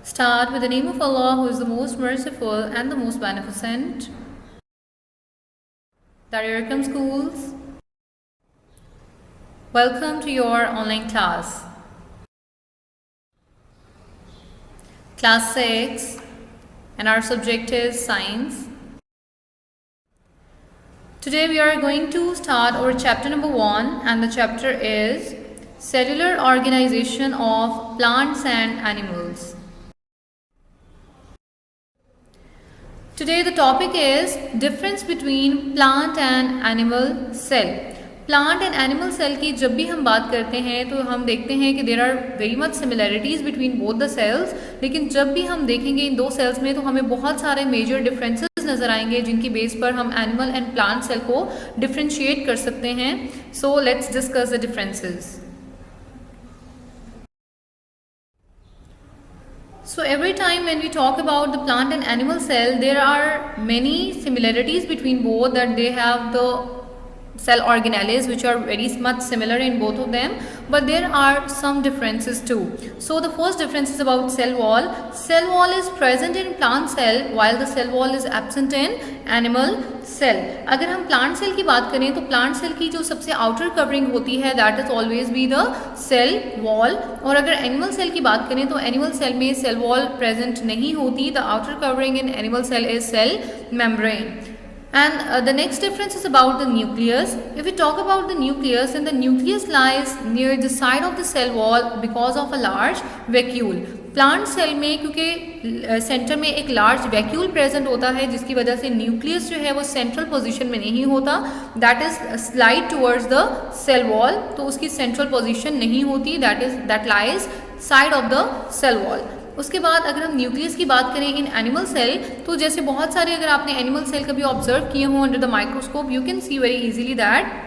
Start with the name of Allah, who is the most merciful and the most beneficent. Darul Schools, welcome to your online class. Class 6, and our subject is science. Today we are going to start our chapter number 1, and the chapter is cellular organization of plants and animals. Today the topic is difference between plant and animal cell. Plant and animal cell की जब भी हम बात करते हैं तो हम देखते हैं कि there are very much similarities between both the cells, लेकिन जब भी हम देखेंगे इन दो सेल्स में तो हमें बहुत सारे मेजर डिफरेंसेस नज़र आएंगे जिनकी बेस पर हम एनिमल एंड प्लांट सेल को डिफ्रेंशिएट कर सकते हैं. So let's discuss the differences. So every time when we talk about the plant and animal cell, there are many similarities between both, that they have the cell organelles which are very much similar in both of them, but there are some differences too. So the first difference is about cell wall. Cell wall is present in plant cell while the cell wall is absent in animal cell. अगर हम plant cell की बात करें तो plant cell की जो सबसे outer covering होती है that is always be the cell wall, और अगर animal cell की बात करें तो animal cell में cell wall present नहीं होती. The outer covering in animal cell is cell membrane. And the next difference is about the nucleus. If we talk about the nucleus, then the nucleus lies near the side of the cell wall because of a large vacuole. Plant cell में क्योंकि centre में एक large vacuole present होता है जिसकी वजह से nucleus जो है वो सेंट्रल पोजीशन में नहीं होता, that is slide towards the cell wall, तो उसकी सेंट्रल पोजीशन नहीं होती, that lies side of the cell wall. उसके बाद अगर हम न्यूक्लियस की बात करें इन एनिमल सेल, तो जैसे बहुत सारे अगर आपने एनिमल सेल कभी ऑब्जर्व किए हों under the microscope, you can C very easily that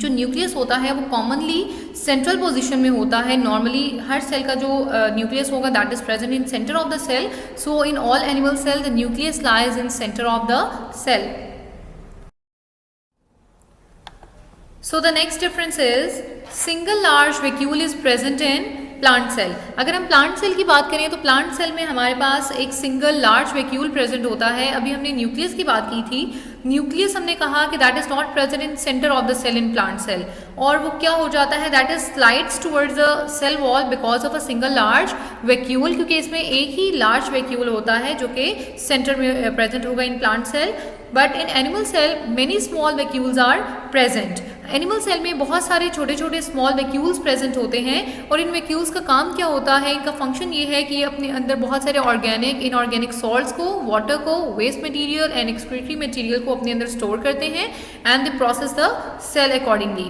जो न्यूक्लियस होता है वो कॉमनली सेंट्रल पोजीशन में होता है. नॉर्मली हर सेल का जो न्यूक्लियस होगा that is present in centre of the cell. So in all animal cell the nucleus lies in centre of the cell. So the next difference is single large vacuole is present in plant cell. अगर हम plant cell की बात करें तो plant cell में हमारे पास एक single large vacuole present होता है. अभी हमने न्यूक्लियस की बात की थी. न्यूक्लियस हमने कहा कि that is not present in centre of the cell in plant cell, और वो क्या हो जाता है, that is slides towards the cell wall because of a single large vacuole, क्योंकि इसमें एक ही लार्ज वैक्यूल होता है जो कि सेंटर में प्रेजेंट होगा in plant cell. But in animal cell many small vacuoles are present. Animal cell में बहुत सारे छोटे छोटे स्मॉल वैक्यूल्स प्रेजेंट होते हैं, और इन वैक्यूल्स का काम क्या होता है, इनका फंक्शन ये है कि ये अपने अंदर बहुत सारे ऑर्गेनिक इनऑर्गेनिक सॉल्ट्स को, वाटर को, waste material and excretory material को अपने अंदर स्टोर करते हैं and they process the cell accordingly.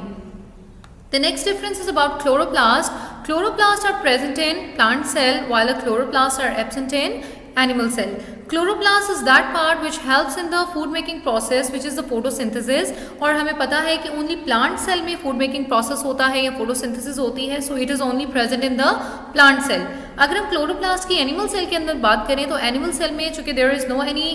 The next difference is about chloroplast. Chloroplasts are present in plant cell while the chloroplasts are absent in animal cell. Chloroplast is that part which helps in the food making process, which is the photosynthesis. और हमें पता है कि only plant cell में food making process होता है या photosynthesis होती है, so it is only present in the plant cell. अगर हम chloroplast की animal cell के अंदर बात करें तो animal cell में चूँकि there is no any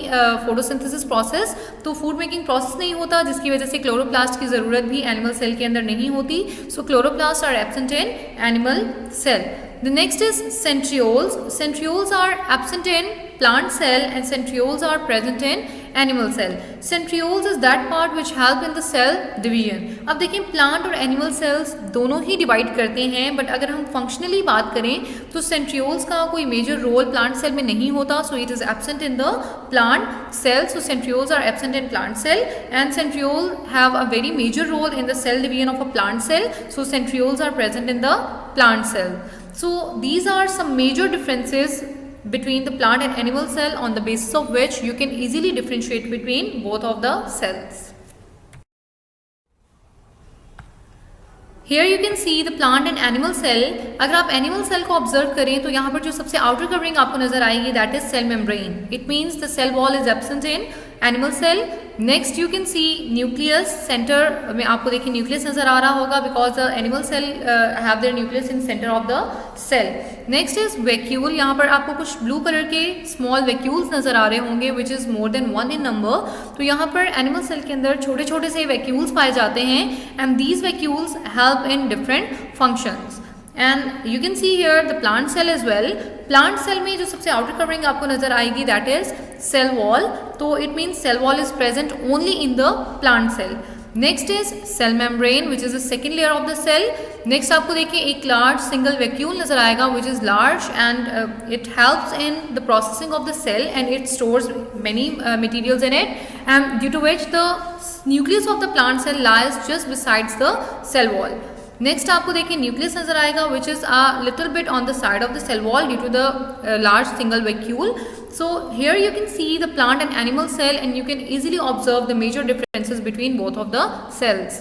photosynthesis process, तो food making process नहीं होता, जिसकी वजह से chloroplast की ज़रूरत भी animal cell के अंदर नहीं होती. So chloroplasts are absent in animal cell. The next is centrioles. Centrioles are absent in plant cell and centrioles are present in animal cell. Centrioles is that part which help in the cell division. अब देखिए plant और animal cells दोनों ही divide करते हैं, but अगर हम functionally बात करें तो सेंट्रियोल्स का कोई मेजर रोल प्लांट सेल में नहीं होता, so it is absent in the plant cell. So centrioles are absent in plant cell and centriole have a very major role in the cell division of a plant cell. So centrioles are present in the plant cell. So these are some major differences between the plant and animal cell on the basis of which you can easily differentiate between both of the cells. Here you can see the plant and animal cell. अगर आप animal cell को observe करें तो यहाँ पर जो सबसे outer covering आपको नजर आएगी that is cell membrane. It means the cell wall is absent in animal cell. Next you can see nucleus. Center में आपको देखिए nucleus नजर आ रहा होगा because the animal cell have their nucleus in center of the cell. Next is vacuole. यहाँ पर आपको कुछ blue color के small vacuoles नजर आ रहे होंगे which is more than 1 in number. तो यहाँ पर animal cell के अंदर छोटे छोटे से vacuoles पाए जाते हैं and these vacuoles help in different functions. And you can see here the plant cell as well. Plant cell में जो सबसे आउटर कवरिंग आपको नजर आएगी दैट इज सेल वॉल. तो it means cell wall is present only in the plant cell. Next is cell membrane which is the second layer of the cell. Next आपको देखिए एक लार्ज सिंगल वैक्यूल नजर आएगा which is large and it helps in the processing of the cell and it stores many materials in it and due to which the nucleus of the plant cell lies just besides the cell wall. Next आपको देखिए nucleus नजर आएगा which is a little bit on the side of the cell wall due to the large single vacuole. So here you can see the plant and animal cell and you can easily observe the major differences between both of the cells.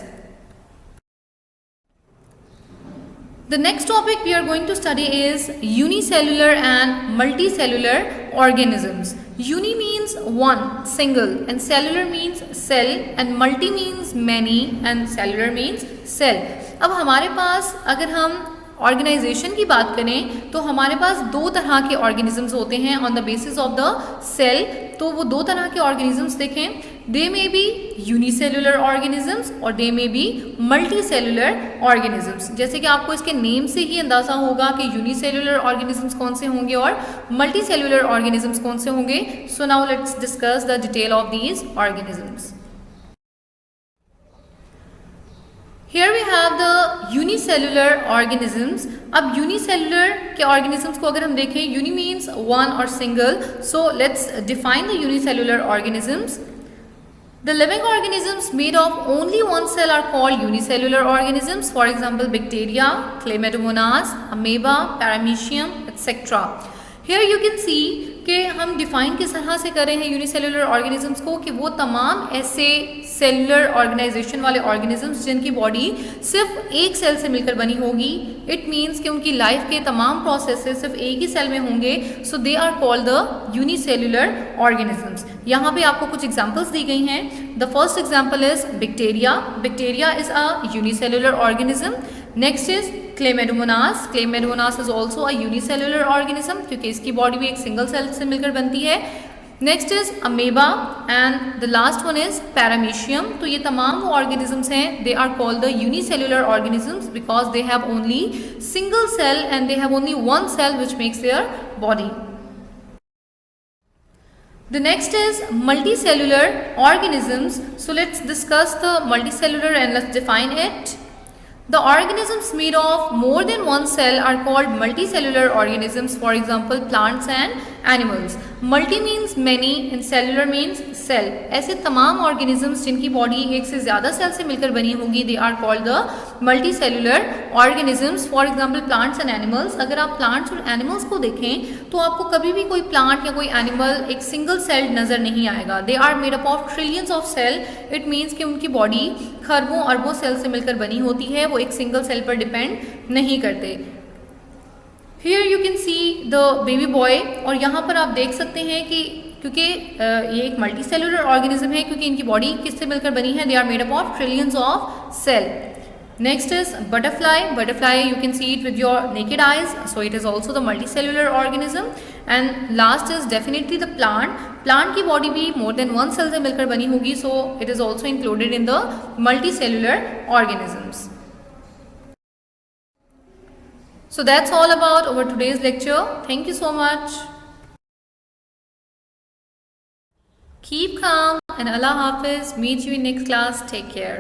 The next topic we are going to study is unicellular and multicellular organisms. Uni means one, single, and cellular means cell, and multi means many, and cellular means cell. अब हमारे पास अगर हम organisation की बात करें तो हमारे पास दो तरह के ऑर्गेनिजम्स होते हैं on the basis of the cell. तो वो दो तरह के ऑर्गेनिजम्स देखें, they may be unicellular organisms और they may be multi cellular organisms. जैसे कि आपको इसके नेम से ही अंदाजा होगा कि यूनिसेलुलर ऑर्गेनिजम्स कौन से होंगे और मल्टी सेलुलर ऑर्गेनिजम्स कौन से होंगे. So now let's discuss the detail of these organisms. Here we have the unicellular organisms. अब unicellular के organisms को अगर हम देखें, uni means one or single. So let's define the unicellular organisms. The living organisms made of only one cell are called unicellular organisms. For example, bacteria, Chlamydomonas, amoeba, paramecium, etc. Here you can see कि हम define किस तरह से कर रहे हैं unicellular organisms को कि वो तमाम ऐसे सेलुलर ऑर्गेनाइजेशन वाले ऑर्गेनिजम्स जिनकी बॉडी सिर्फ एक सेल से मिलकर बनी होगी. इट मीन्स कि उनकी लाइफ के तमाम प्रोसेसेस सिर्फ एक ही सेल में होंगे. So they are called the unicellular organisms. यहाँ पे आपको कुछ एग्जांपल्स दी गई हैं. The first example is bacteria. Bacteria is a unicellular organism. Next is Chlamydomonas. Chlamydomonas is also a unicellular organism क्योंकि इसकी बॉडी भी एक सिंगल सेल से मिलकर बनती है. Next is amoeba and the last one is paramecium. तो ये तमाम वो ऑर्गेनिजम्स हैं, they are called the unicellular organisms because they have only single cell and they have only one cell which makes their body. The next is multicellular organisms. So let's discuss the multicellular and let's define it. The organisms made of more than one cell are called multicellular organisms. For example, plants and animals. Multi means many and cellular means cell. ऐसे तमाम organisms जिनकी body एक से ज़्यादा cell से मिलकर बनी होगी, they are called the multicellular organisms. For example, plants and animals. अगर आप plants और animals को देखें तो आपको कभी भी कोई plant या कोई animal एक single cell नज़र नहीं आएगा. They are made up of trillions of cell. It means कि उनकी बॉडी खरबों अरबों सेल से मिलकर बनी होती है, वो एक सिंगल सेल पर डिपेंड नहीं करते. Here you can see the baby boy. और यहाँ पर आप देख सकते हैं कि क्योंकि ये एक मल्टी सेलुलर ऑर्गेनिज्म है क्योंकि इनकी बॉडी किससे मिलकर बनी है, they are made up of trillions of cell. Next is butterfly. Butterfly you can see it with your naked eyes, so it is also the multi cellular organism. And last is definitely the plant. Plant की body भी more than one cell से मिलकर बनी होगी, so it is also included in the multi cellular organisms. So that's all about our today's lecture. Thank you so much. Keep calm and Allah Hafiz. Meet you in next class. Take care.